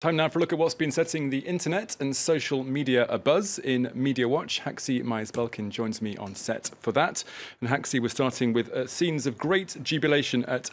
Time now for a look at what's been setting the internet and social media abuzz in Media Watch. Haxi Myers-Belkin joins me on set for that. And Haxi, we're starting with scenes of great jubilation at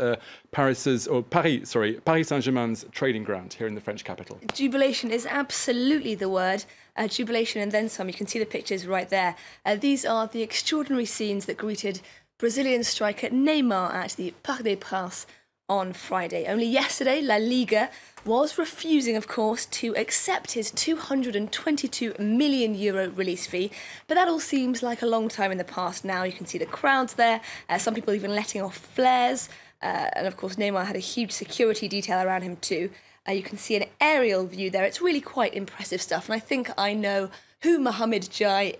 Paris Saint-Germain's training ground here in the French capital. Jubilation is absolutely the word. Jubilation and then some. You can see the pictures right there. These are the extraordinary scenes that greeted Brazilian striker Neymar at the Parc des Princes on Friday. Only yesterday, La Liga was refusing, of course, to accept his €222 million release fee. But that all seems like a long time in the past now. You can see the crowds there, some people even letting off flares. And of course, Neymar had a huge security detail around him too. You can see an aerial view there. It's really quite impressive stuff. And I think I know who Mohamed Jai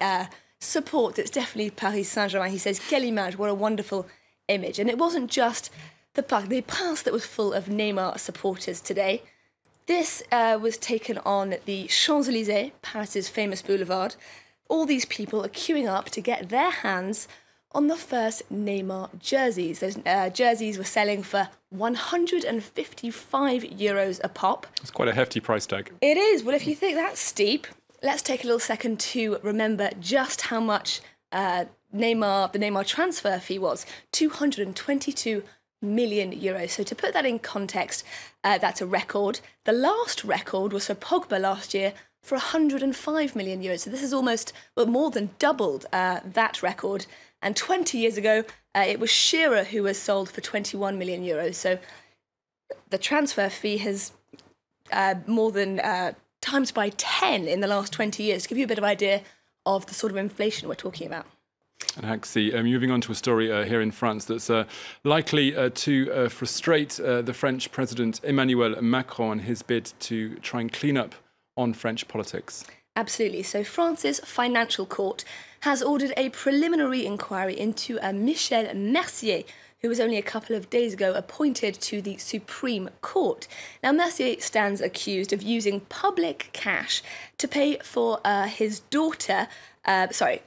supports. It's definitely Paris Saint-Germain. He says, "Quelle image, what a wonderful image." And it wasn't just the Parc des Princes that was full of Neymar supporters today. This was taken on the Champs-Élysées, Paris's famous boulevard. All these people are queuing up to get their hands on the first Neymar jerseys. Those jerseys were selling for €155 a pop. It's quite a hefty price tag. It is. Well, if you think that's steep, let's take a little second to remember just how much the Neymar transfer fee was. €222 million. So to put that in context, that's a record. The last record was for Pogba last year for €105 million. So this is almost, well, more than doubled that record. And 20 years ago, it was Shearer who was sold for €21 million. So the transfer fee has more than times by 10 in the last 20 years, to give you a bit of idea of the sort of inflation we're talking about. And Haxi, moving on to a story here in France that's likely to frustrate the French President Emmanuel Macron in his bid to try and clean up on French politics. Absolutely. So France's financial court has ordered a preliminary inquiry into Michel Mercier, who was only a couple of days ago appointed to the Supreme Court. Now, Mercier stands accused of using public cash to pay for his daughter, to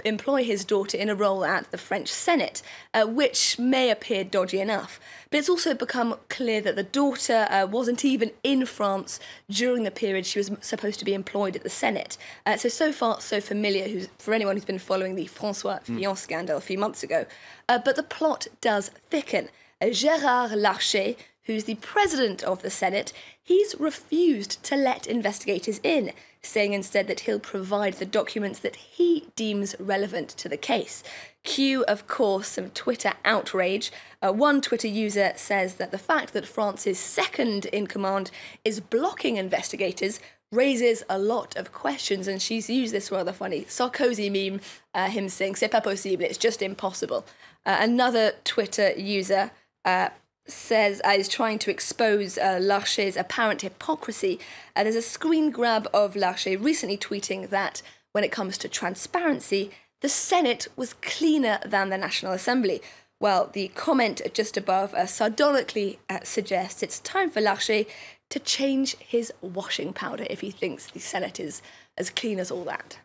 employ his daughter in a role at the French Senate, which may appear dodgy enough. But it's also become clear that the daughter wasn't even in France during the period she was supposed to be employed at the Senate. So far, so familiar for anyone who's been following the François Fillon scandal a few months ago. But the plot does thicken. Gérard Larcher, who's the president of the Senate, he's refused to let investigators in, saying instead that he'll provide the documents that he deems relevant to the case. Cue, of course, some Twitter outrage. One Twitter user says that the fact that France's second in command is blocking investigators raises a lot of questions, and she's used this rather funny Sarkozy meme, him saying, "C'est pas possible, it's just impossible." Another Twitter user says is trying to expose Larcher's apparent hypocrisy. There's a screen grab of Larcher recently tweeting that when it comes to transparency, the Senate was cleaner than the National Assembly. Well, the comment just above sardonically suggests it's time for Larcher to change his washing powder if he thinks the Senate is as clean as all that.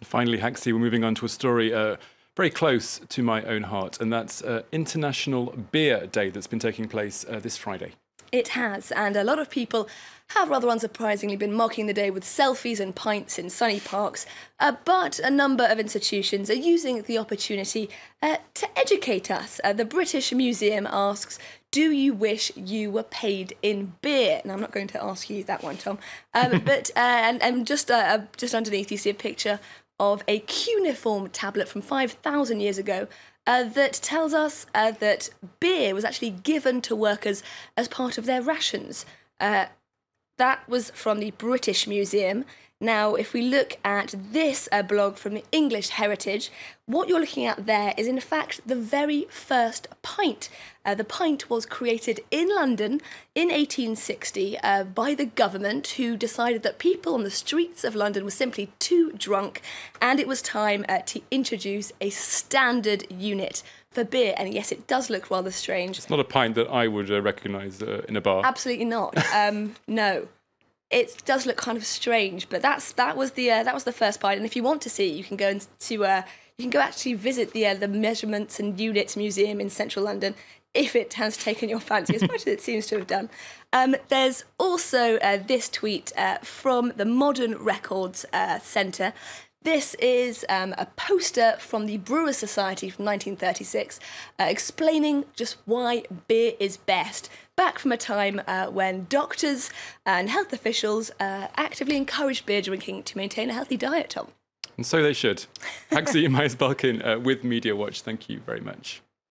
Finally, Haxi, we're moving on to a story very close to my own heart, and that's International Beer Day that's been taking place this Friday. It has, and a lot of people have rather unsurprisingly been marking the day with selfies and pints in sunny parks, but a number of institutions are using the opportunity to educate us. The British Museum asks, "Do you wish you were paid in beer?" Now, I'm not going to ask you that one, Tom, but just underneath you see a picture of a cuneiform tablet from 5,000 years ago that tells us that beer was actually given to workers as part of their rations. That was from the British Museum. Now, if we look at this blog from the English Heritage, what you're looking at there is, in fact, the very first pint. The pint was created in London in 1860 by the government, who decided that people on the streets of London were simply too drunk, and it was time to introduce a standard unit for beer. And yes, it does look rather strange. It's not a pint that I would recognise in a bar. Absolutely not. No. It does look kind of strange, but that was the first pint. And if you want to see, you can go actually visit the Measurements and Units Museum in central London. if it has taken your fancy as much as it seems to have done. There's also this tweet from the Modern Records Centre. This is a poster from the Brewers Society from 1936 explaining just why beer is best, back from a time when doctors and health officials actively encouraged beer drinking to maintain a healthy diet, Tom. And so they should. Haxi Maes-Balkin with Media Watch, thank you very much.